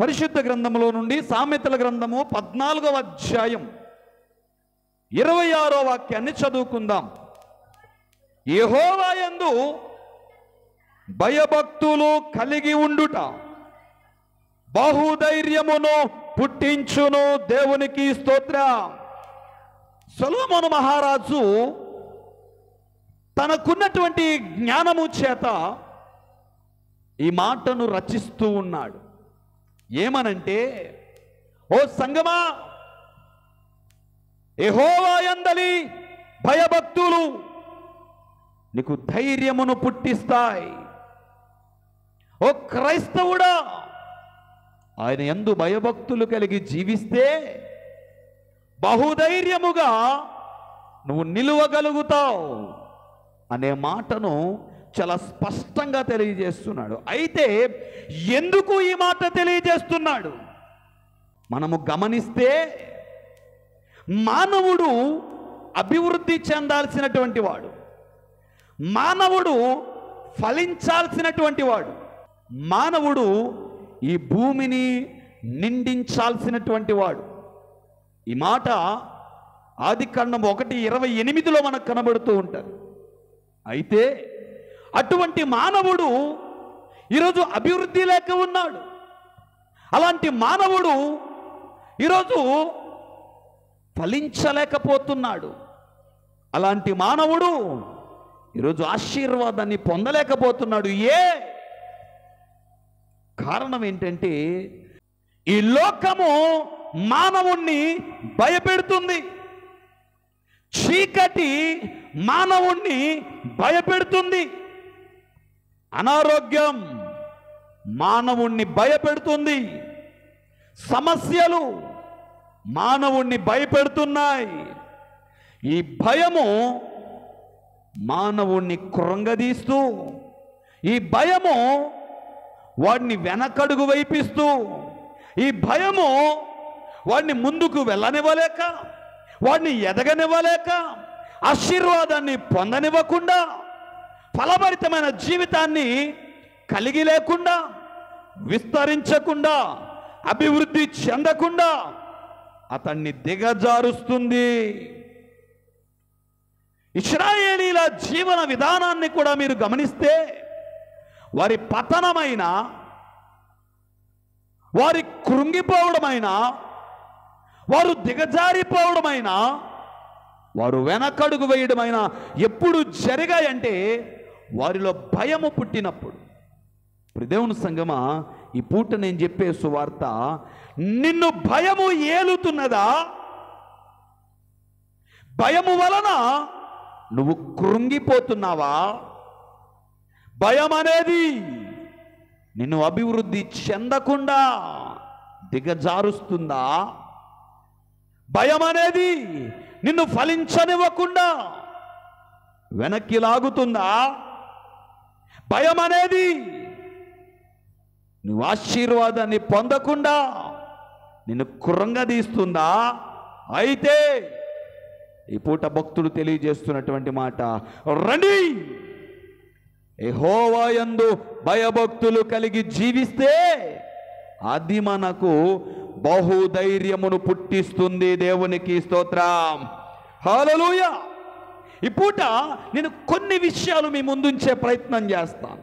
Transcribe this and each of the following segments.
పరిశుద్ధ గ్రంథంలో నుండి సామెతల గ్రంథము 14వ అధ్యాయం 26వ వాక్యాన్ని చదువుకుందాం. యెహోవా యందు భయభక్తులు కలిగి ఉండుట బహుధైర్యమును పుట్టించును. దేవునికి స్తోత్రం. సొలొమోను మహారాజు తనకున్నటువంటి జ్ఞానము చేత ఈ మాటను రచిస్తూ ఉన్నాడు. ఏమనంటే, ఓ సంగమా, యెహోవా యందలి భయభక్తులు నీకు ధైర్యమును పుట్టిస్తాయి. ఓ క్రైస్తవుడా, ఆయన యందు భయభక్తులు కలిగి జీవిస్తే బహుధైర్యముగా నువ్వు నిలువగలుగుతావు అనే మాటను చాలా స్పష్టంగా తెలియజేస్తున్నాడు. అయితే ఎందుకు ఈ మాట తెలియజేస్తున్నాడు? మనము గమనిస్తే మానవుడు అభివృద్ధి చెందాల్సినటువంటి వాడు, మానవుడు ఫలించాల్సినటువంటి వాడు, మానవుడు ఈ భూమిని నిండించాల్సినటువంటి వాడు. ఈ మాట ఆదికాండం 1:28లో మనకు కనబడుతూ ఉంటుంది. అయితే అటువంటి మానవుడు ఈరోజు అభివృద్ధి లేక ఉన్నాడు. అలాంటి మానవుడు ఈరోజు ఫలించలేకపోతున్నాడు. అలాంటి మానవుడు ఈరోజు ఆశీర్వాదాన్ని పొందలేకపోతున్నాడు. కారణం ఏంటంటే, ఈ లోకము మానవుణ్ణి భయపెడుతుంది. చీకటి మానవుణ్ణి భయపెడుతుంది. అనారోగ్యం మానవుణ్ణి భయపెడుతుంది. సమస్యలు మానవుణ్ణి భయపెడుతున్నాయి. ఈ భయము మానవుణ్ణి కృంగదీస్తూ, ఈ భయము వాడిని వెనకడుగు వైపిస్తూ, ఈ భయము వాడిని ముందుకు వెళ్ళనివ్వలేక, వాడిని ఎదగనివ్వలేక, ఆశీర్వాదాన్ని పొందనివ్వకుండా, ఫలభరితమైన జీవితాన్ని కలిగి లేకుండా, విస్తరించకుండా, అభివృద్ధి చెందకుండా అతన్ని దిగజారుస్తుంది. ఇశ్రాయేలీల జీవన విధానాన్ని కూడా మీరు గమనిస్తే, వారి పతనమైన, వారి కృంగిపోవడమైన, వారు దిగజారిపోవడమైన, వారు వెనకడుగు వేయడమైన ఎప్పుడు జరిగాయంటే వారిలో భయము పుట్టినప్పుడు. దేవుని సంగమా, ఈ పూట నేను చెప్పే సువార్త, నిన్ను భయము ఏలుతున్నదా? భయము వలన నువ్వు కృంగిపోతున్నావా? భయం అనేది నిన్ను అభివృద్ధి చెందకుండా దిగజారుస్తుందా? భయం అనేది నిన్ను ఫలించనివ్వకుండా వెనక్కి లాగుతుందా? భయం అనేది నువ్వు ఆశీర్వాదాన్ని పొందకుండా నిన్ను కృంగదీస్తుందా? అయితే ఈ పూట భక్తుడు తెలియజేస్తున్నటువంటి మాట, రండి, యెహోవా యందు భయభక్తులు కలిగి జీవిస్తే అది మనకు బహుధైర్యమును పుట్టిస్తుంది. దేవునికి స్తోత్రం. హల్లెలూయా. ఈ పూట నేను కొన్ని విషయాలు మీ ముందుంచే ప్రయత్నం చేస్తాను.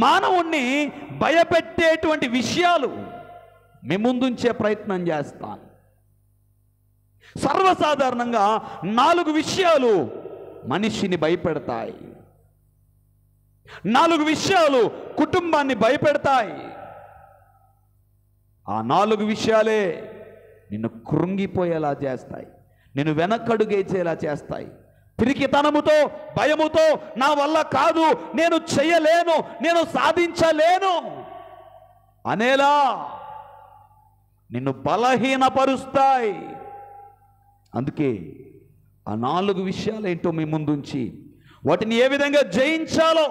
మానవుణ్ణి భయపెట్టేటువంటి విషయాలు మీ ముందుంచే ప్రయత్నం చేస్తాను. సర్వసాధారణంగా 4 విషయాలు మనిషిని భయపెడతాయి. 4 విషయాలు కుటుంబాన్ని భయపెడతాయి. ఆ 4 విషయాలే నిన్ను కృంగిపోయేలా చేస్తాయి, నిన్ను వెనకడుగేసేలా చేస్తాయి. పిరికితనముతో, భయముతో, నా వల్ల కాదు, నేను చెయ్యలేను, నేను సాధించలేను అనేలా నిన్ను బలహీనపరుస్తాయి. అందుకే ఆ 4 విషయాలు ఏంటో మీ ముందుంచి వాటిని ఏ విధంగా జయించాలో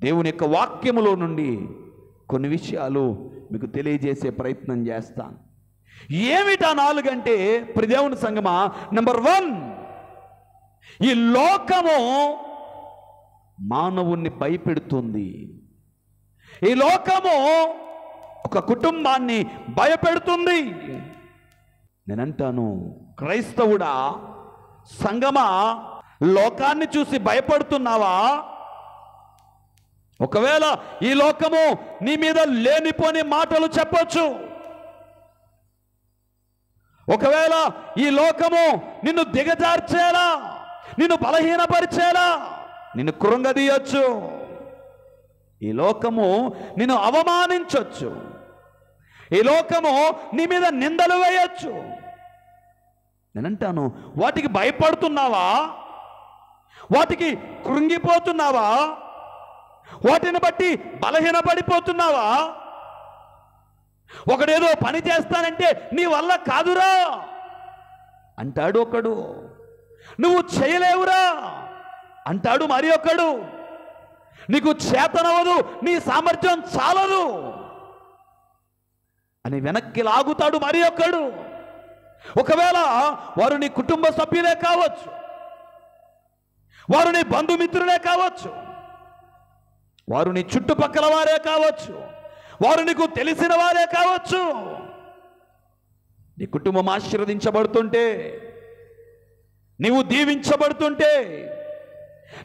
దేవుని యొక్క వాక్యములో నుండి కొన్ని విషయాలు మీకు తెలియజేసే ప్రయత్నం చేస్తాను. ఏమిటా 4 అంటే, దేవుని సంగమా, నెంబర్ 1, ఈ లోకము మానవుణ్ణి భయపెడుతుంది. ఈ లోకము ఒక కుటుంబాన్ని భయపెడుతుంది. నేనంటాను, క్రైస్తవుడా, సంగమా, లోకాన్ని చూసి భయపడుతున్నావా? ఒకవేళ ఈ లోకము నీ మీద లేనిపోని మాటలు చెప్పొచ్చు. ఒకవేళ ఈ లోకము నిన్ను దిగజార్చేలా, నిన్ను బలహీనపరిచేలా, నిన్ను కృంగదీయొచ్చు. ఈ లోకము నిన్ను అవమానించొచ్చు. ఈ లోకము నీ మీద నిందలు వేయొచ్చు. నేనంటాను, వాటికి భయపడుతున్నావా? వాటికి కృంగిపోతున్నావా? వాటిని బట్టి బలహీనపడిపోతున్నావా? ఒకడేదో పని చేస్తానంటే నీ వల్ల కాదురా అంటాడు ఒకడు. నువ్వు చేయలేవురా అంటాడు మరి ఒకడు. నీకు చేతనవదు, నీ సామర్థ్యం చాలదు అని వెనక్కి లాగుతాడు మరి ఒకడు. ఒకవేళ వారు నీ కుటుంబ సభ్యులే కావచ్చు, వారు నీ బంధుమిత్రులే కావచ్చు, వారు నీ చుట్టుపక్కల వారే కావచ్చు, వారు నీకు తెలిసిన వారే కావచ్చు. నీ కుటుంబం ఆశీర్వదించబడుతుంటే, నీవు దీవించబడుతుంటే,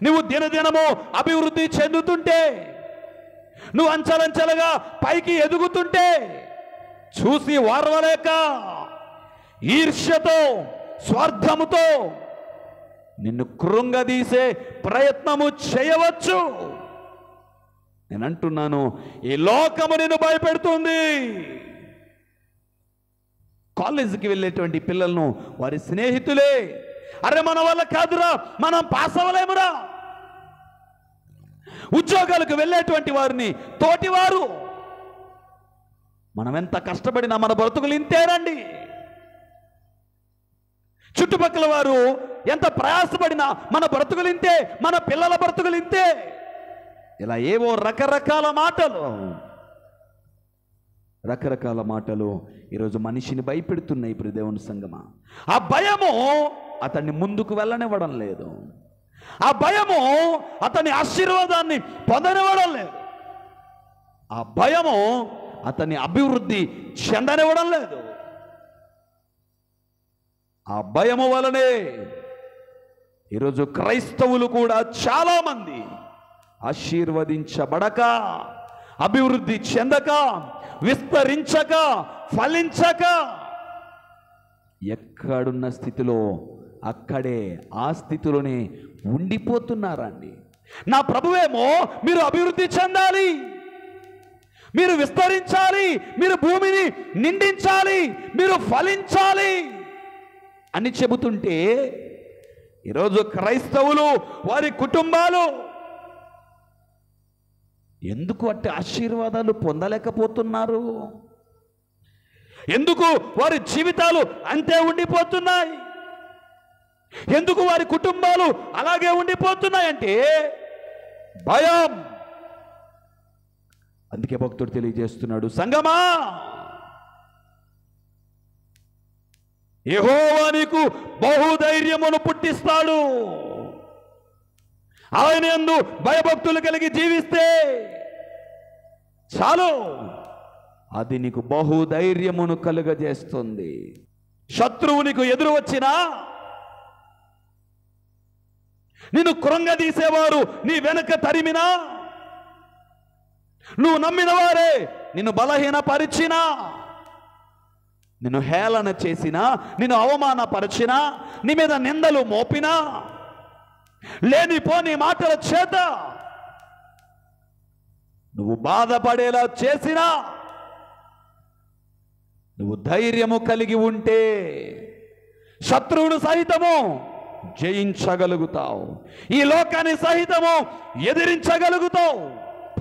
నువ్వు దినదినము అభివృద్ధి చెందుతుంటే, నువ్వు అంచెలంచెలుగా పైకి ఎదుగుతుంటే చూసి వారవలేక ఈర్ష్యతో, స్వార్థముతో నిన్ను కృంగదీసే ప్రయత్నము చేయవచ్చు. నేనంటున్నాను, ఈ లోకము నిన్ను భయపెడుతుంది. కాలేజీకి వెళ్ళేటువంటి పిల్లలను వారి స్నేహితులే, అరే మన వల్ల కాదురా, మనం పాస్ అవ్వలేమురా. ఉద్యోగాలకు వెళ్ళేటువంటి వారిని తోటివారు, మనం ఎంత కష్టపడినా మన బ్రతుకులు ఇంతేనండి. చుట్టుపక్కల వారు ఎంత ప్రయాసపడినా మన బ్రతుకులు ఇంతే, మన పిల్లల బ్రతుకులు ఇంతే. ఇలా ఏవో రకరకాల మాటలు ఈరోజు మనిషిని భయపెడుతున్నాయి. ఇప్పుడు దేవుని సంగమా, ఆ భయము అతన్ని ముందుకు వెళ్ళనివ్వడం లేదు. ఆ భయము అతని ఆశీర్వాదాన్ని పొందనివ్వడం లేదు. ఆ భయము అతని అభివృద్ధి చెందనివ్వడం లేదు. ఆ భయము వలనే ఈరోజు క్రైస్తవులు కూడా చాలామంది ఆశీర్వదించబడక, అభివృద్ధి చెందక, విస్తరించక, ఫలించక ఎక్కడున్న స్థితిలో అక్కడే ఆ స్థితిలోనే ఉండిపోతున్నారండి. నా ప్రభువేమో మీరు అభివృద్ధి చెందాలి, మీరు విస్తరించాలి, మీరు భూమిని నిండించాలి, మీరు ఫలించాలి అని చెబుతుంటే, ఈరోజు క్రైస్తవులు, వారి కుటుంబాలు ఎందుకు అట్టి ఆశీర్వాదాలు పొందలేకపోతున్నారు? ఎందుకు వారి జీవితాలు అంతే ఉండిపోతున్నాయి? ఎందుకు వారి కుటుంబాలు అలాగే ఉండిపోతున్నాయంటే భయం. అందుకే భక్తుడు తెలియజేస్తున్నాడు, సంగమా, యెహోవా నీకు బహుధైర్యమును పుట్టిస్తాడు. ఆయన యందు భయభక్తులు కలిగి జీవిస్తే చాలు, అది నీకు బహుధైర్యమును కలుగజేస్తుంది. శత్రువు నీకు ఎదురు వచ్చినా, నిన్ను కృంగదీసేవారు నీ వెనక తరిమినా, నువ్వు నమ్మిన వారే నిన్ను బలహీనపరిచినా, నిన్ను హేళన చేసినా, నిన్ను అవమానపరిచినా, నీ మీద నిందలు మోపినా, లేనిపోని మాటల చేత నువ్వు బాధపడేలా చేసినా, నువ్వు ధైర్యము కలిగి ఉంటే శత్రువును సహితము జయించగలుగుతావు. ఈ లోకాన్ని సహితము ఎదిరించగలుగుతావు,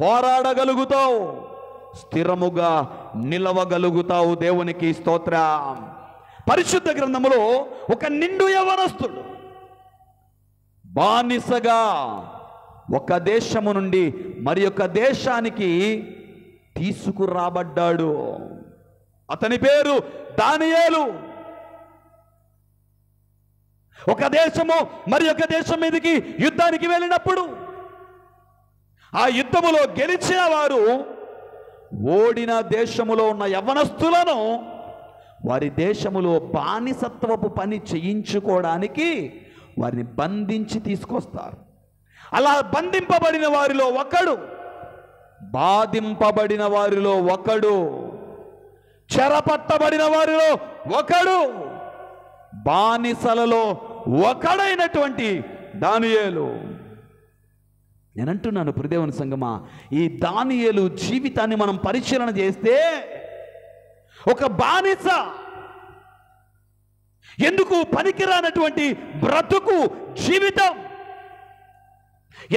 పోరాడగలుగుతావు, స్థిరముగా నిలవగలుగుతావు. దేవునికి స్తోత్రం. పరిశుద్ధ గ్రంథములో ఒక నిండు యవ్వనస్తుడు బానిసగా ఒక దేశము నుండి మరి ఒక దేశానికి తీసుకురాబడ్డాడు. అతని పేరు దానియేలు. ఒక దేశము మరి ఒక దేశం మీదకి యుద్ధానికి వెళ్ళినప్పుడు ఆ యుద్ధములో గెలిచిన వారు ఓడిన దేశములో ఉన్న యవ్వనస్తులను వారి దేశములో బానిసత్వపు పని చేయించుకోవడానికి వారిని బంధించి తీసుకొస్తారు. అలా బంధింపబడిన వారిలో ఒకడు, బాధింపబడిన వారిలో ఒకడు, చెరపట్టబడిన వారిలో ఒకడు, బానిసలలో ఒకడైనటువంటి దానియేలు. నేనంటున్నాను ప్రియదేవుని సంగమా, ఈ దానియేలు జీవితాన్ని మనం పరిశీలన చేస్తే ఒక బానిస ఎందుకు పనికిరానటువంటి బ్రతుకు జీవితం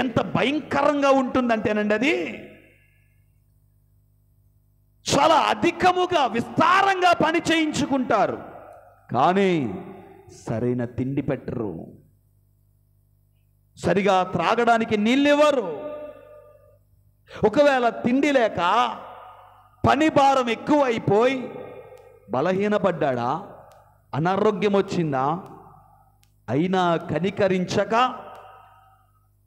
ఎంత భయంకరంగా ఉంటుందంటేనండి, అది చాలా అధికముగా విస్తారంగా పని చేయించుకుంటారు, కానీ సరైన తిండి పెట్టరు, సరిగా త్రాగడానికి నీళ్ళివ్వరు. ఒకవేళ తిండి లేక పని భారం ఎక్కువైపోయి బలహీనపడ్డా, అనారోగ్యం వచ్చిందా, అయినా కనికరించక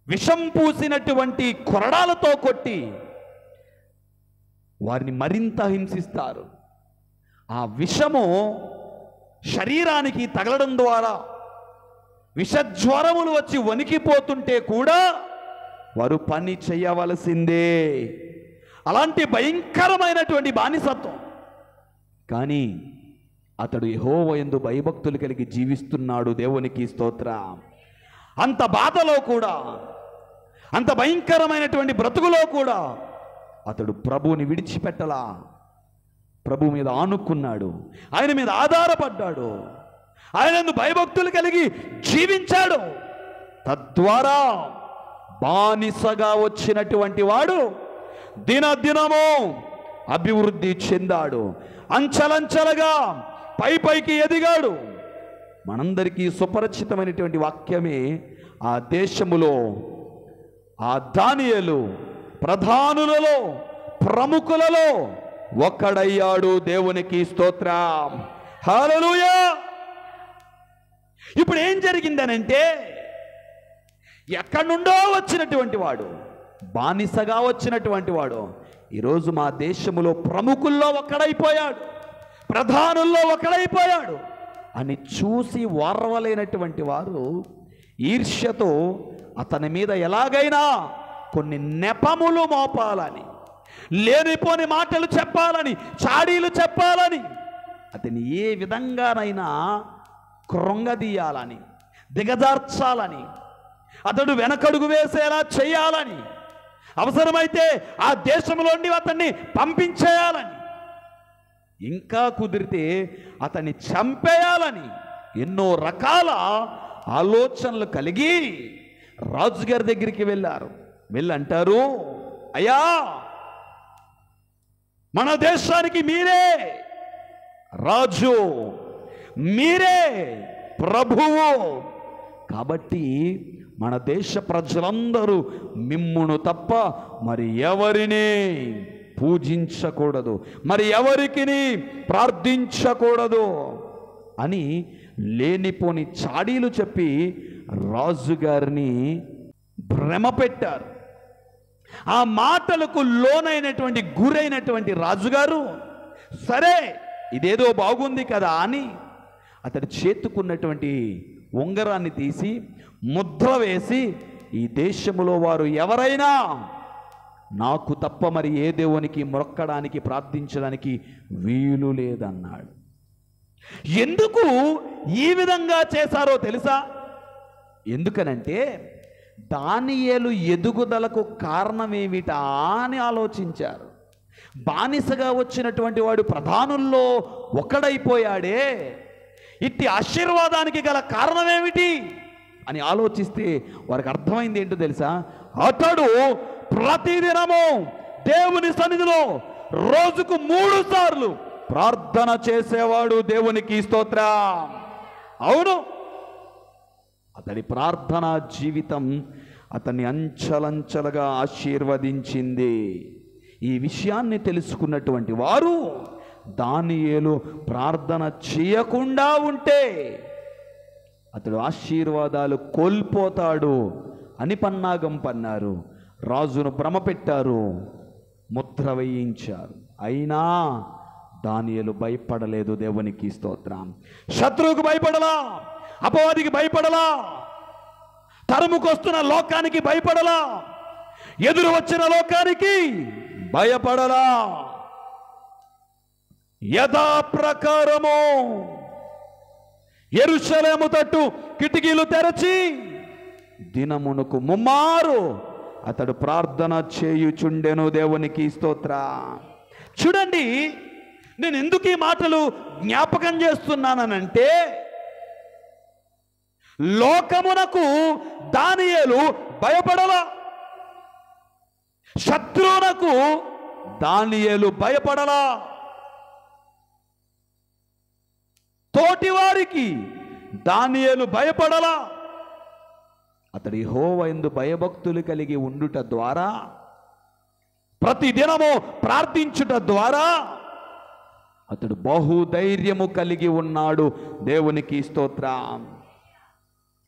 విషం పూసినటువంటి కొరడాలతో కొట్టి వారిని మరింత హింసిస్తారు. ఆ విషము శరీరానికి తగలడం ద్వారా విషజ్వరములు వచ్చి వణికిపోతుంటే కూడా వారు పని చేయవలసిందే. అలాంటి భయంకరమైనటువంటి బానిసత్వం. కానీ అతడు యెహోవా యందు భయభక్తులు కలిగి జీవిస్తున్నాడు. దేవునికి స్తోత్రం. అంత బాధలో కూడా, అంత భయంకరమైనటువంటి బ్రతుకులో కూడా అతడు ప్రభువుని విడిచిపెట్టలా. ప్రభు మీద ఆనుకున్నాడు, ఆయన మీద ఆధారపడ్డాడు, ఆయనందు భయభక్తులు కలిగి జీవించాడు. తద్వారా బానిసగా వచ్చినటువంటి వాడు దినదినము అభివృద్ధి చెందాడు, అంచెలంచెలుగా పైకి ఎదిగాడు. మనందరికీ సుపరిచితమైనటువంటి వాక్యమే, ఆ దేశములో ఆ దానియేలు ప్రధానులలో ప్రముఖులలో ఒక్కడయ్యాడు. దేవునికి స్తోత్రం. హల్లెలూయా. ఇప్పుడు ఏం జరిగిందనంటే, ఎక్కడి నుండో వచ్చినటువంటి వాడు, బానిసగా వచ్చినటువంటి వాడు ఈరోజు మా దేశములో ప్రముఖుల్లో ఒక్కడైపోయాడు, ప్రధానుల్లో ఒకడైపోయాడు అని చూసి ఓర్వలేనటువంటి వారు ఈర్ష్యతో అతని మీద ఎలాగైనా కొన్ని నెపములు మోపాలని, లేనిపోని మాటలు చెప్పాలని, చాడీలు చెప్పాలని, అతని ఏ విధంగానైనా కృంగదీయాలని, దిగజార్చాలని, అతడు వెనకడుగు వేసేలా చేయాలని, అవసరమైతే ఆ దేశంలోని అతన్ని పంపించేయాలని, ఇంకా కుదిరితే అతన్ని చంపేయాలని ఎన్నో రకాల ఆలోచనలు కలిగి రాజుగారి దగ్గరికి వెళ్ళారు. వెళ్ళంటారు, అయ్యా, మన దేశానికి మీరే రాజు, మీరే ప్రభువు, కాబట్టి మన దేశ ప్రజలందరూ మిమ్మును తప్ప మరి ఎవరిని పూజించకూడదు, మరి ఎవరికి ప్రార్థించకూడదు అని లేనిపోని చాడీలు చెప్పి రాజుగారిని భ్రమ పెట్టారు. ఆ మాటలకు లోనైనటువంటి గురైనటువంటి రాజుగారు, సరే ఇదేదో బాగుంది కదా అని అతడి చేతుకున్నటువంటి ఉంగరాన్ని తీసి ముద్ర వేసి, ఈ దేశంలో వారు ఎవరైనా నాకు తప్ప మరి ఏ దేవునికి మొక్కడానికి ప్రార్థించడానికి వీలు లేదన్నాడు. ఎందుకు ఈ విధంగా చేశారో తెలుసా? ఎందుకనంటే దానియేలు ఎదుగుదలకు కారణమేమిటా అని ఆలోచించారు. బానిసగా వచ్చినటువంటి వాడు ప్రధానుల్లో ఒకడైపోయాడే, ఇట్టి ఆశీర్వాదానికి గల కారణమేమిటి అని ఆలోచిస్తే వారికి అర్థమైంది ఏంటో తెలుసా? అతడు ప్రతిదినము దేవుని సన్నిధిలో రోజుకు 3 సార్లు ప్రార్థన చేసేవాడు. దేవునికి స్తోత్రం. అవును, అతడి ప్రార్థనా జీవితం అతన్ని అంచెలంచెలుగా ఆశీర్వదించింది. ఈ విషయాన్ని తెలుసుకున్నటువంటి వారు దానియేలు ప్రార్థన చేయకుండా ఉంటే అతడు ఆశీర్వాదాలు కోల్పోతాడు అని పన్నాగం పన్నారు. రాజును భ్రమ పెట్టారు. ముద్ర వేయించారు. అయినా దానియేలు భయపడలేదు. దేవునికి స్తోత్రం. శత్రువుకు భయపడలా, అపవాదికి భయపడలా, తరుముకొస్తున్న లోకానికి భయపడలా, ఎదురు వచ్చిన లోకానికి భయపడలా. యథాప్రకారము యెరూషలేము తట్టు కిటికీలు తెరచి దినమునకు ముమ్మారు అతడు ప్రార్థన చేయుచుండెను. దేవునికి స్తోత్రం. చూడండి, నేను ఎందుకు ఈ మాటలు జ్ఞాపకం చేస్తున్నానంటే, లోకమునకు దానియేలు భయపడలా, శత్రువునకు దానియేలు భయపడలా, తోటివారికి దానియేలు భయపడలా. అతడు యెహోవా యందు భయభక్తులు కలిగి ఉండుట ద్వారా, ప్రతిదినము ప్రార్థించుట ద్వారా అతడు బహుధైర్యము కలిగి ఉన్నాడు. దేవునికి స్తోత్రం.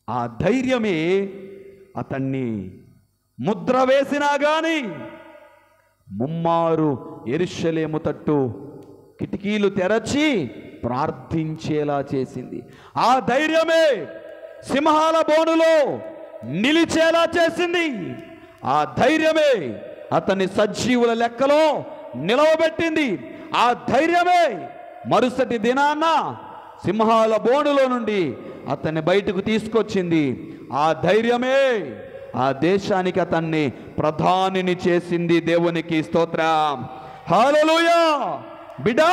ఆ ధైర్యమే అతన్ని ముద్ర వేసినా గాని ముమ్మారు యెరూషలేము తట్టు కిటికీలు తెరచి ప్రార్థించేలా చేసింది. ఆ ధైర్యమే సింహాల బోనులో నిలిచేలా చేసింది. ఆ ధైర్యమే అతన్ని సజీవుల లెక్కలో నిలవబెట్టింది. ఆ ధైర్యమే మరుసటి దినాన సింహాల బోనులో నుండి అతన్ని బయటకు తీసుకొచ్చింది. ఆ ధైర్యమే ఆ దేశానికి అతన్ని ప్రధానిని చేసింది. దేవునికి స్తోత్రం. హల్లెలూయా. బిడ్డా,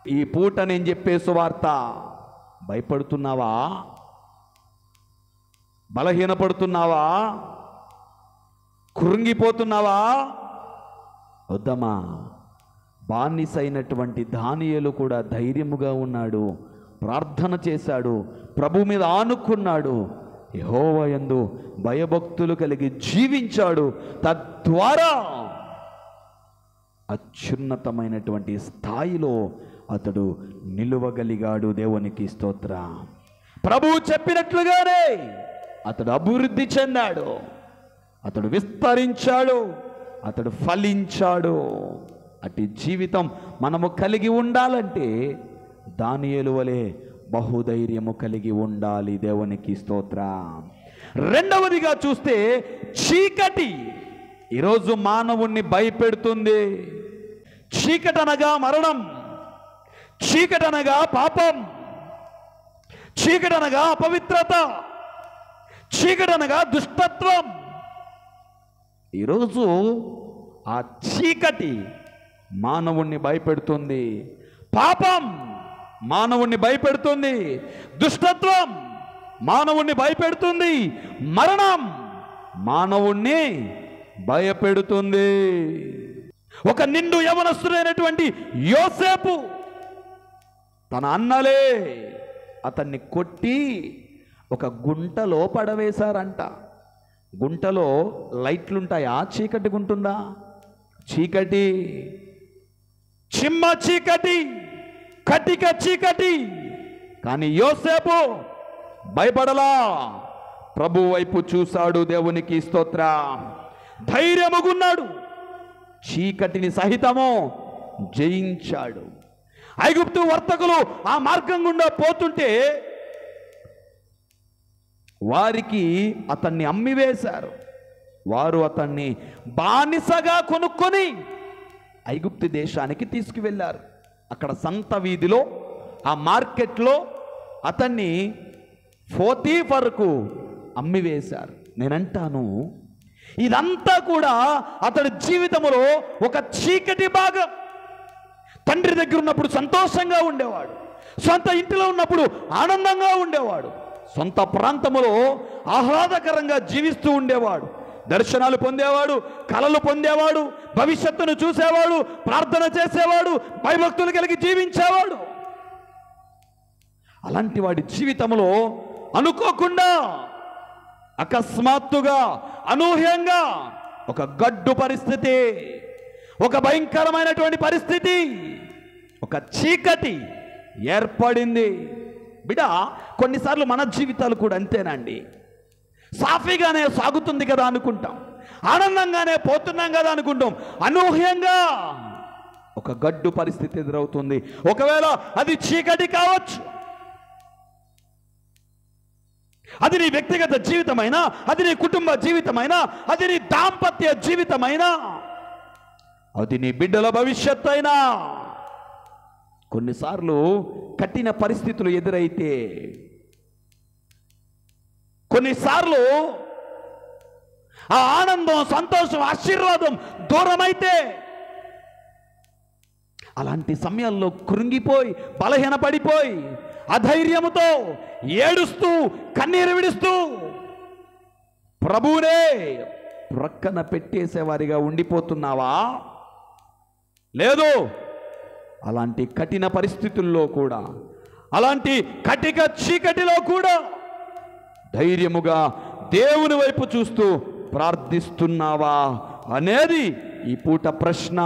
ఈ పూట నేను చెప్పే సువార్త, భయపడుతున్నావా? బలహీనపడుతున్నావా? కృంగిపోతున్నావా? వద్దమ్మా. బానిసైనటువంటి దానియేలు కూడా ధైర్యముగా ఉన్నాడు, ప్రార్థన చేశాడు, ప్రభు మీద ఆనుకున్నాడు, యెహోవా యందు భయభక్తులు కలిగి జీవించాడు. తద్వారా అత్యున్నతమైనటువంటి స్థాయిలో అతడు నిలువగలిగాడు. దేవునికి స్తోత్రం. ప్రభువు చెప్పినట్లుగానే అతడు అభివృద్ధి చెందాడు, అతడు విస్తరించాడు, అతడు ఫలించాడు. అట్టి జీవితం మనము కలిగి ఉండాలంటే దానియేలు వలె బహుధైర్యము కలిగి ఉండాలి. దేవునికి స్తోత్రం. రెండవదిగా చూస్తే చీకటి ఈరోజు మానవుణ్ణి భయపెడుతుంది. చీకటి అనగా మరణం, చీకటి అనగా పాపం, చీకటి అనగా అపవిత్రత, చీకటి అనగా దుష్టత్వం. ఈరోజు ఆ చీకటి మానవుణ్ణి భయపెడుతుంది, పాపం మానవుణ్ణి భయపెడుతుంది, దుష్టత్వం మానవుణ్ణి భయపెడుతుంది, మరణం మానవుణ్ణి భయపెడుతుంది. ఒక నిండు యవనస్తుడైనటువంటి యోసేపు తన అన్నలే అతన్ని కొట్టి ఒక గుంటలో పడవేశారంట. గుంటలో లైట్లుంటాయా? చీకటి గుంటుందా? చీకటి, చిమ్మ చీకటి, కటిక చీకటి. కానీ యోసేపు భయపడలా, ప్రభు వైపు చూశాడు. దేవునికి స్తోత్రం. ధైర్యముగున్నాడు, చీకటిని సహితము జయించాడు. ఐగుప్తు వర్తకులు ఆ మార్గం గుండా పోతుంటే వారికి అతన్ని అమ్మివేశారు. వారు అతన్ని బానిసగా కొనుక్కొని ఐగుప్తు దేశానికి తీసుకువెళ్ళారు. అక్కడ సంత వీధిలో, ఆ మార్కెట్లో అతన్ని పోతీఫరుకు అమ్మివేశారు. నేనంటాను, ఇదంతా కూడా అతడి జీవితంలో ఒక చీకటి భాగం. తండ్రి దగ్గర ఉన్నప్పుడు సంతోషంగా ఉండేవాడు, సొంత ఇంటిలో ఉన్నప్పుడు ఆనందంగా ఉండేవాడు, సొంత ప్రాంతంలో ఆహ్లాదకరంగా జీవిస్తూ ఉండేవాడు, దర్శనాలు పొందేవాడు, కలలు పొందేవాడు, భవిష్యత్తును చూసేవాడు, ప్రార్థన చేసేవాడు, భయభక్తులు కలిగి జీవించేవాడు. అలాంటి వాడి జీవితంలో అనుకోకుండా, అకస్మాత్తుగా, అనూహ్యంగా ఒక గడ్డు పరిస్థితి, ఒక భయంకరమైనటువంటి పరిస్థితి, ఒక చీకటి ఏర్పడింది. బిడ్డ, కొన్నిసార్లు మన జీవితాలు కూడా అంతేనండి. సాఫీగానే సాగుతుంది కదా అనుకుంటాం, ఆనందంగానే పోతున్నాం కదా అనుకుంటాం. అనూహ్యంగా ఒక గడ్డు పరిస్థితి ఎదురవుతుంది. ఒకవేళ అది చీకటి కావచ్చు, అది నీ వ్యక్తిగత జీవితమైనా, అది నీ కుటుంబ జీవితమైనా, అది నీ దాంపత్య జీవితమైనా, అది నీ బిడ్డల భవిష్యత్తు అయినా, కొన్నిసార్లు కఠిన పరిస్థితులు ఎదురైతే, కొన్నిసార్లు ఆ ఆనందం, సంతోషం, ఆశీర్వాదం దూరమైతే, అలాంటి సమయాల్లో కృంగిపోయి, బలహీనపడిపోయి, అధైర్యముతో ఏడుస్తూ, కన్నీరు విడుస్తూ ప్రభువునే ప్రక్కన పెట్టేసేవారిగా ఉండిపోతున్నావా? లేదు. అలాంటి కఠిన పరిస్థితుల్లో కూడా, అలాంటి కటిక చీకటిలో కూడా ధైర్యముగా దేవుని వైపు చూస్తూ ప్రార్థిస్తున్నావా అనేది ఈ పూట ప్రశ్న.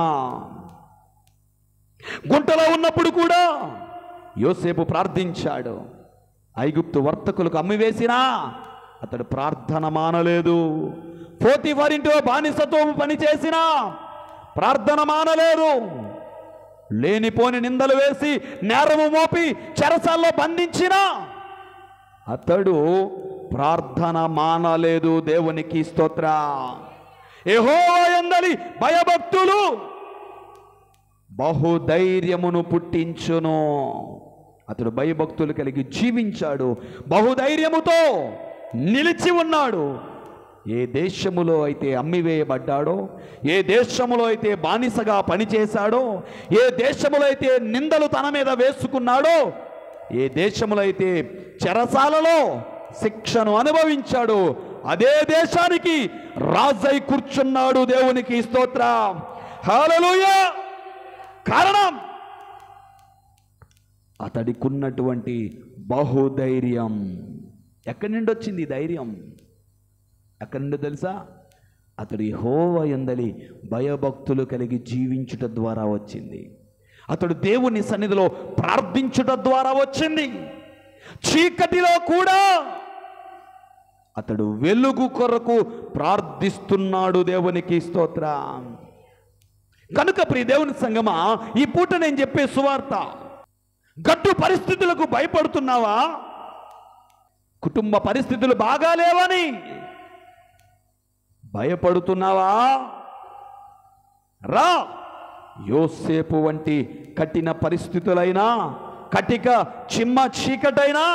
గుంటలో ఉన్నప్పుడు కూడా యోసేపు ప్రార్థించాడు. ఐగుప్తు వర్తకులకు అమ్మివేసినా అతడు ప్రార్థన మానలేదు. పోతీఫరు ఇంటిలో బానిసతో పనిచేసినా ప్రార్థన మానలేదు. లేనిపోని నిందలు వేసి, నేరము మోపి చెరసాల్లో బంధించినా అతడు ప్రార్థన మానలేదు. దేవునికి స్తోత్రం. యెహోవా యందలి భయభక్తులు బహుధైర్యమును పుట్టించును. అతడు భయభక్తులు కలిగి జీవించాడు, బహుధైర్యముతో నిలిచి ఉన్నాడు. ఏ దేశములో అయితే అమ్మివేయబడ్డాడో, ఏ దేశములో అయితే బానిసగా పనిచేశాడో, ఏ దేశములో అయితే నిందలు తన మీద వేసుకున్నాడో, ఏ దేశములో అయితే చెరసాలలో శిక్షను అనుభవించాడో, అదే దేశానికి రాజై కూర్చున్నాడు. దేవునికి స్తోత్రం. హల్లెలూయా. కారణం అతడికున్నటువంటి బహుధైర్యం. ఎక్కడి నుండి వచ్చింది ఈ ధైర్యం? ఎక్కడి నుండి తెలుసా? అతడు యెహోవా యందలి భయభక్తులు కలిగి జీవించుట ద్వారా వచ్చింది. అతడు దేవుని సన్నిధిలో ప్రార్థించుట ద్వారా వచ్చింది. చీకటిలో కూడా అతడు వెలుగు కొరకు ప్రార్థిస్తున్నాడు. దేవునికి స్తోత్రం. కనుక ప్రియ దేవుని సంగమా, ఈ పూట నేను చెప్పే సువార్త, గడ్డు పరిస్థితులకు భయపడుతున్నావా? కుటుంబ పరిస్థితులు బాగాలేవని భయపడుతున్నావా? రా, యోసేపు వంటి కఠిన పరిస్థితులైనా, కటిక చిమ్మ చీకటైనా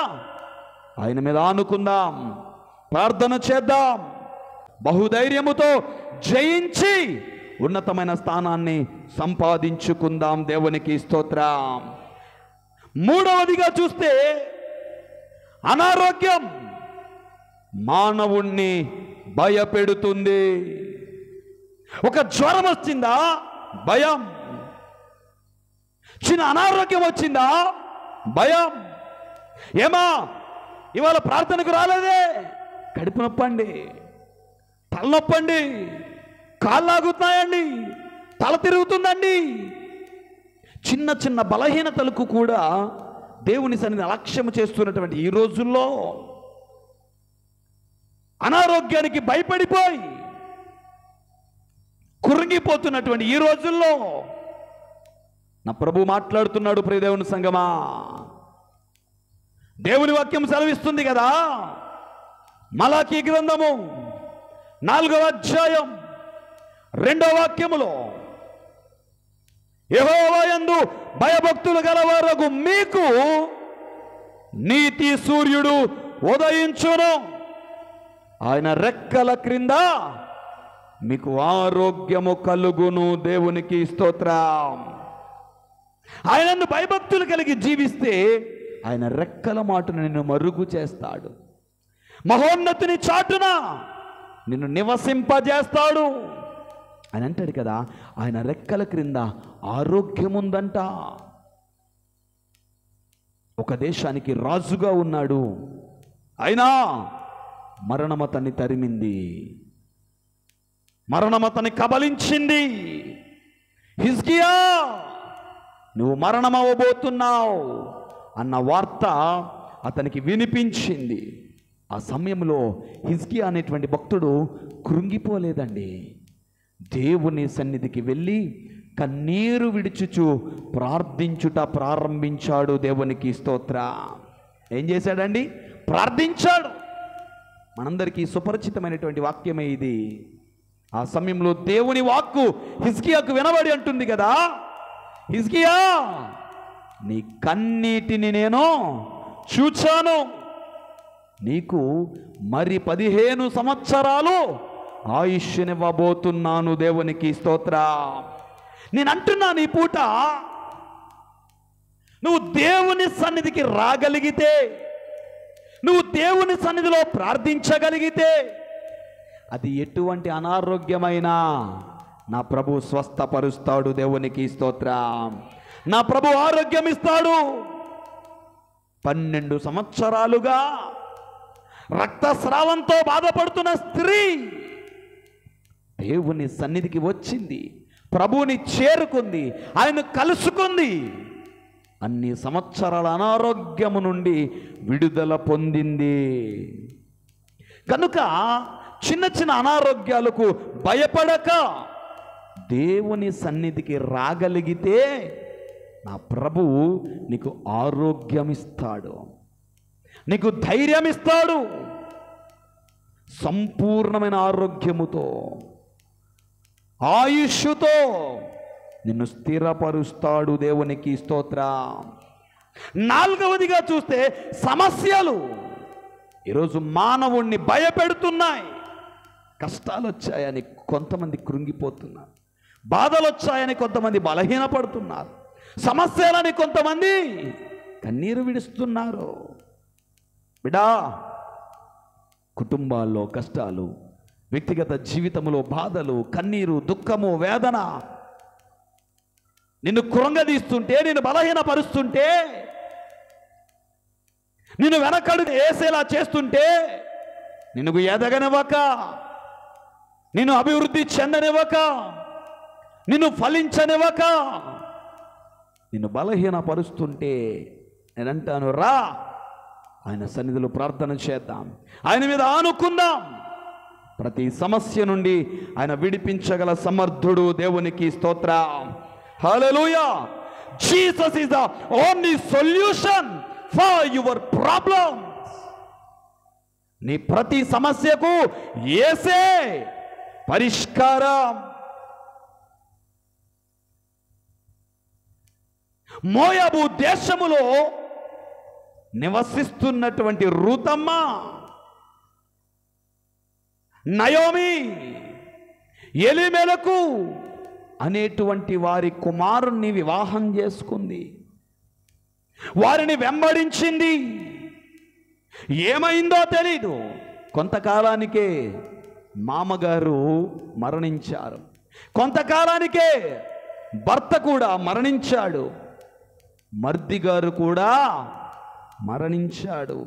ఆయన మీద ఆనుకుందాం, ప్రార్థన చేద్దాం, బహుధైర్యముతో జయించి ఉన్నతమైన స్థానాన్ని సంపాదించుకుందాం. దేవునికి స్తోత్రం. మూడవదిగా చూస్తే, అనారోగ్యం మానవుణ్ణి భయపెడుతుంది. ఒక జ్వరం వచ్చిందా? భయం. చిన్న అనారోగ్యం వచ్చిందా? భయం. ఏమా ఇవాళ ప్రార్థనకు రాలేదే? కడుపు నొప్పండి, తలనొప్పండి, కాళ్ళు లాగుతున్నాయండి, తల తిరుగుతుందండి. చిన్న చిన్న బలహీనతలకు కూడా దేవుని సన్నిధిని అలక్ష్యం చేస్తున్నటువంటి ఈ రోజుల్లో, అనారోగ్యానికి భయపడిపోయి కురింగిపోతున్నటువంటి ఈ రోజుల్లో నా ప్రభు మాట్లాడుతున్నాడు. ప్రియ దేవుని సంగమా, దేవుని వాక్యం సెలవిస్తుంది కదా, మలాకీ గ్రంథము 4వ అధ్యాయం 2వ వాక్యములో, యెహోవా యందు భయభక్తులు గలవారగు మీకు నీతి సూర్యుడు ఉదయించును, ఆయన రెక్కల క్రింద మీకు ఆరోగ్యము కలుగును. దేవునికి స్తోత్రం. ఆయనను భయభక్తులు కలిగి జీవిస్తే ఆయన రెక్కల మాటను నిన్ను మరుగు చేస్తాడు, మహోన్నతుని చాటున నిన్ను నివసింపజేస్తాడు. అని అంటాడు కదా, ఆయన రెక్కల క్రింద ఆరోగ్యముందంట. ఒక దేశానికి రాజుగా ఉన్నాడు, అయినా మరణమతన్ని తరిమింది, మరణమతని కబలించింది. హిజ్కియా, నువ్వు మరణమవ్వబోతున్నావు అన్న వార్త అతనికి వినిపించింది. ఆ సమయంలో హిజ్కియా అనేటువంటి భక్తుడు కృంగిపోలేదండి. దేవుని సన్నిధికి వెళ్ళి కన్నీరు విడుచుచు ప్రార్థించుట ప్రారంభించాడు. దేవునికి స్తోత్ర. ఏం చేశాడండి? ప్రార్థించాడు. మనందరికీ సుపరిచితమైనటువంటి వాక్యమే ఇది. ఆ సమయంలో దేవుని వాక్కు హిజ్కియాకు వినబడి అంటుంది కదా, హిజ్కియా, నీ కన్నీటిని నేను చూచాను, నీకు మరి 15 సంవత్సరాలు ఆయుష్నివ్వబోతున్నాను. దేవునికి స్తోత్ర. నేను అంటున్నాను, ఈ పూట నువ్వు దేవుని సన్నిధికి రాగలిగితే, నువ్వు దేవుని సన్నిధిలో ప్రార్థించగలిగితే, అది ఎటువంటి అనారోగ్యమైనా నా ప్రభు స్వస్థపరుస్తాడు. దేవునికి స్తోత్ర. నా ప్రభు ఆరోగ్యం ఇస్తాడు. 12 సంవత్సరాలుగా రక్తస్రావంతో బాధపడుతున్న స్త్రీ దేవుని సన్నిధికి వచ్చింది, ప్రభువుని చేరుకుంది, ఆయన కలుసుకుంది. అన్ని సంవత్సరాల అనారోగ్యము నుండి విడుదల పొందింది. కనుక చిన్న చిన్న అనారోగ్యాలకు భయపడక దేవుని సన్నిధికి రాగలిగితే నా ప్రభువు నీకు ఆరోగ్యం ఇస్తాడు, నీకు ధైర్యం ఇస్తాడు. సంపూర్ణమైన ఆరోగ్యముతో, ఆయుష్తో నిన్ను స్థిరపరుస్తాడు. దేవునికి స్తోత్ర. 4వదిగా చూస్తే సమస్యలు ఈరోజు మానవుణ్ణి భయపెడుతున్నాయి. కష్టాలు వచ్చాయని కొంతమంది కృంగిపోతున్నారు, బాధలు వచ్చాయని కొంతమంది బలహీనపడుతున్నారు, సమస్యలని కొంతమంది కన్నీరు విడుస్తున్నారు. బిడా, కుటుంబాల్లో కష్టాలు, వ్యక్తిగత జీవితంలో బాధలు, కన్నీరు, దుఃఖము, వేదన నిన్ను కృంగదీస్తుంటే, నిన్ను బలహీనపరుస్తుంటే, నిన్ను వెనకడుగు వేసేలా చేస్తుంటే, నిన్ను ఎదగనివ్వక, నిన్ను అభివృద్ధి చెందనివ్వక, నిన్ను ఫలించనివ్వక, నిన్ను బలహీనపరుస్తుంటే నేనంటాను, రా ఆయన సన్నిధిలో ప్రార్థన చేద్దాం, ఆయన మీద ఆనుకుందాం. ప్రతి సమస్య నుండి ఆయన విడిపించగల సమర్థుడు. దేవునికి స్తోత్రం. Hallelujah. Jesus is the only solution for your problems. నీ ప్రతి సమస్యకు యేసే పరిష్కారం. మోయాబు దేశములో నివసిస్తున్నటువంటి రూతమ్మ, నయోమి, ఎలీమెలకు అనేటువంటి వారి కుమారుణ్ణి వివాహం చేసుకుంది. వారిని వెంబడించింది. ఏమైందో తెలీదు. కొంతకాలానికే మామగారు మరణించారు, కొంతకాలానికే భర్త కూడా మరణించాడు, మర్దిగారు కూడా మరణించాడు.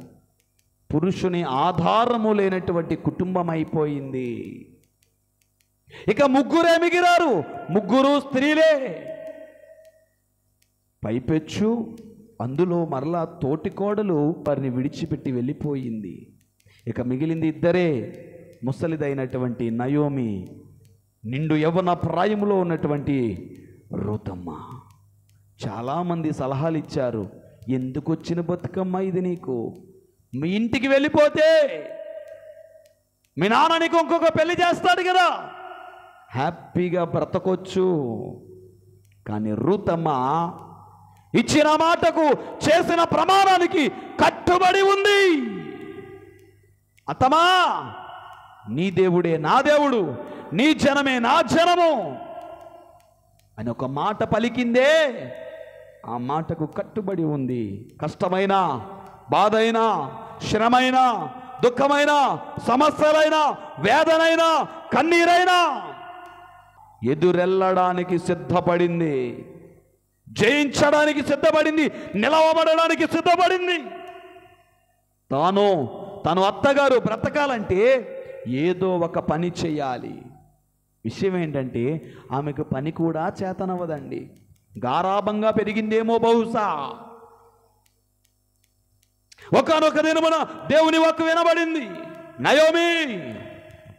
పురుషుని ఆధారము లేనటువంటి కుటుంబం అయిపోయింది. ఇక ముగ్గురే మిగిలారు, ముగ్గురు స్త్రీలే. పైపెచ్చు అందులో మరలా తోటికోడలు వారిని విడిచిపెట్టి వెళ్ళిపోయింది. ఇక మిగిలింది ఇద్దరే, ముసలిదైనటువంటి నయోమి, నిండు యవ్వన ప్రాయములో ఉన్నటువంటి రూతమ్మ. చాలామంది సలహాలు ఇచ్చారు. ఎందుకు వచ్చిన బతుకమ్మ ఇది నీకు? మీ ఇంటికి వెళ్ళిపోతే మీ నాన్న నీకు ఇంకొక పెళ్లి చేస్తాడు కదా, హ్యాపీగా బ్రతకొచ్చు. కానీ రూతమ్మ ఇచ్చిన మాటకు, చేసిన ప్రమాణానికి కట్టుబడి ఉంది. అత్తమా, నీ దేవుడే నా దేవుడు, నీ జనమే నా జనము అని ఒక మాట పలికిందే, ఆ మాటకు కట్టుబడి ఉంది. కష్టమైన, బాధైనా, శ్రమైనా, దుఃఖమైన, సమస్యలైనా, వేదనైనా, కన్నీరైనా ఎదురెళ్ళడానికి సిద్ధపడింది, జయించడానికి సిద్ధపడింది, నిలవబడడానికి సిద్ధపడింది. తను అత్తగారు బ్రతకాలంటే ఏదో ఒక పని చేయాలి. విషయం ఏంటంటే ఆమెకు పని కూడా చేతనవ్వదండి. గారాబంగా పెరిగిందేమో బహుశా. ఒకానొక దినమున దేవుని వాక్కు వినబడింది, నయోమి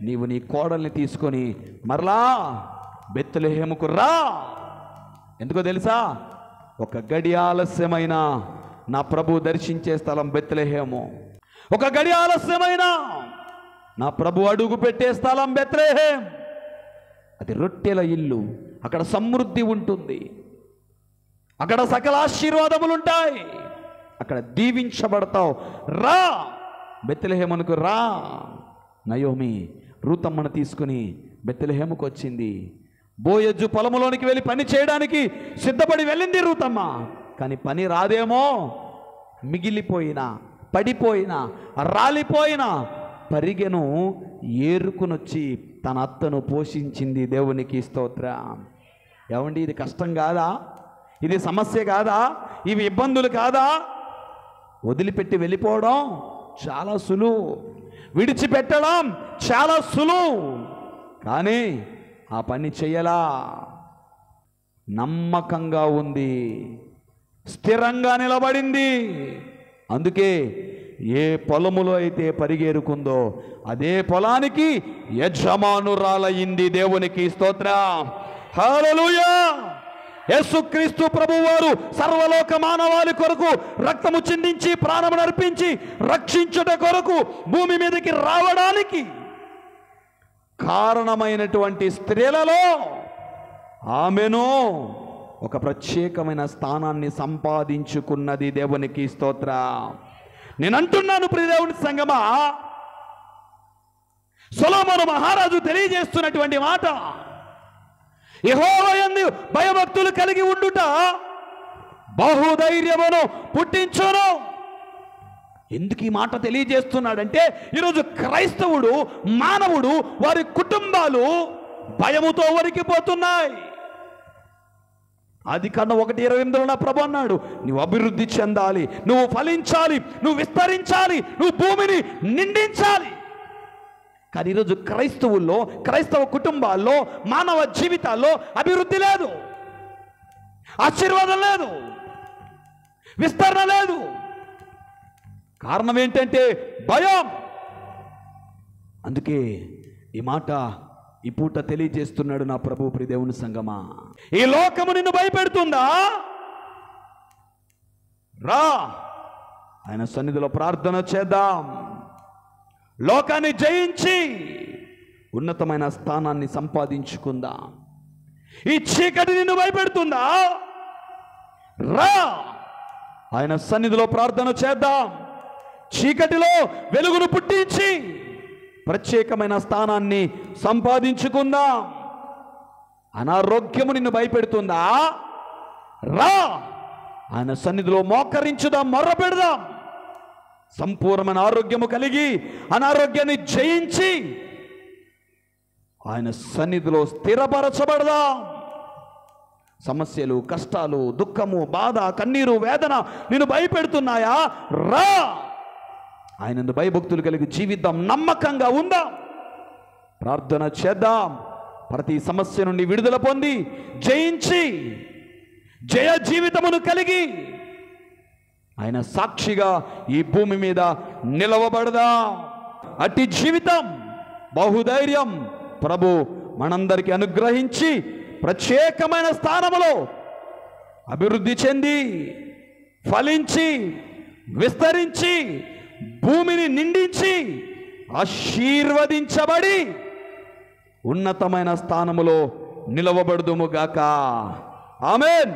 నీవు నీ కోడల్ని తీసుకొని మరలా బెత్లెహేముకు రా. ఎందుకో తెలుసా? ఒక గడి ఆలస్యమైన నా ప్రభు దర్శించే స్థలం బెత్లెహేము. ఒక గడి ఆలస్యమైన నా ప్రభు అడుగు పెట్టే స్థలం బెత్లెహేం. అది రొట్టెల ఇల్లు. అక్కడ సమృద్ధి ఉంటుంది, అక్కడ సకల ఆశీర్వాదములు ఉంటాయి, అక్కడ దీవించబడతావు. రా బెత్లెహేమునకు రా. నయోమి రూతమ్మను తీసుకుని బెత్లెహేముకు వచ్చింది. బోయజు పొలములోనికి వెళ్ళి పని చేయడానికి సిద్ధపడి వెళ్ళింది రూతమ్మ. కానీ పని రాదేమో, మిగిలిపోయినా, పడిపోయినా, రాలిపోయినా పరిగెను ఏరుకునొచ్చి తన అత్తను పోషించింది. దేవునికి స్తోత్రం. ఏమండి, ఇది కష్టం కాదా? ఇది సమస్య కాదా? ఇవి ఇబ్బందులు కాదా? వదిలిపెట్టి వెళ్ళిపోవడం చాలా సులువు, విడిచిపెట్టడం చాలా సులువు. కానీ ఆ పని చెయ్యలా. నమ్మకంగా ఉంది, స్థిరంగా నిలబడింది. అందుకే ఏ పొలములో అయితే పరిగెరుకుందో అదే పొలానికి యజమానురాలయ్యింది. దేవునికి స్తోత్రం. హల్లెలూయా. యేసుక్రీస్తు ప్రభువారు సర్వలోక మానవాళి కొరకు రక్తము చిందించి ప్రాణమును అర్పించి రక్షించుట కొరకు భూమి మీదకి రావడానికి కారణమైనటువంటి స్త్రీలలో ఆమెను ఒక ప్రత్యేకమైన స్థానాన్ని సంపాదించుకున్నది. దేవునికి స్తోత్రం. నేను అంటున్నాను ప్రియ దేవుని సంగమా, సొలొమోను మహారాజు తెలియజేస్తున్నటువంటి మాట, యెహోవా యందు భయభక్తులు కలిగి ఉండుట బహుధైర్యమును పుట్టించును. ఎందుకు ఈ మాట తెలియజేస్తున్నాడంటే, ఈరోజు క్రైస్తవుడు, మానవుడు, వారి కుటుంబాలు భయముతో వణికిపోతున్నాయి. ఆదికాండం 1:28 నా ప్రభు అన్నాడు, నువ్వు అభివృద్ధి చెందాలి, నువ్వు ఫలించాలి, నువ్వు విస్తరించాలి, నువ్వు భూమిని నిండించాలి. కానీ ఈరోజు క్రైస్తవుల్లో, క్రైస్తవ కుటుంబాల్లో, మానవ జీవితాల్లో అభివృద్ధి లేదు, ఆశీర్వాదం లేదు, విస్తరణ లేదు. కారణం ఏంటంటే భయం. అందుకే ఈ మాట ఈ పూట తెలియజేస్తున్నాడు నా ప్రభు. ప్రియ దేవుని సంగమా, ఈ లోకము నిన్ను భయపెడుతుందా? రా, ఆయన సన్నిధిలో ప్రార్థన చేద్దాం. లోకాన్ని జయించి ఉన్నతమైన స్థానాన్ని సంపాదించుకుందాం. ఈ చీకటి నిన్ను భయపెడుతుందా? రా, ఆయన సన్నిధిలో ప్రార్థన చేద్దాం. చీకటిలో వెలుగును పుట్టించి ప్రత్యేకమైన స్థానాన్ని సంపాదించుకుందాం. అనారోగ్యము నిన్ను భయపెడుతుందా? రా, ఆయన సన్నిధిలో మోకరించుదాం, మొర్ర పెడదాం. సంపూర్ణమైన ఆరోగ్యము కలిగి అనారోగ్యాన్ని జయించి ఆయన సన్నిధిలో స్థిరపరచబడదాం. సమస్యలు, కష్టాలు, దుఃఖము, బాధ, కన్నీరు, వేదన నిన్ను భయపెడుతున్నాయా? రా, ఆయనందు భయభక్తులు కలిగి జీవిద్దాం, నమ్మకంగా ఉందాం, ప్రార్థన చేద్దాం. ప్రతి సమస్య నుండి విడుదల పొంది జయించి జయ జీవితమును కలిగి ఆయన సాక్షిగా ఈ భూమి మీద నిలవబడదాం. అట్టి జీవితం, బహుధైర్యం ప్రభు మనందరికీ అనుగ్రహించి ప్రత్యేకమైన స్థానములో అభివృద్ధి చెంది ఫలించి విస్తరించి భూమిని నిండించి ఆశీర్వదించబడి ఉన్నతమైన స్థానములో నిలవబడుదుముగాక. ఆమేన్.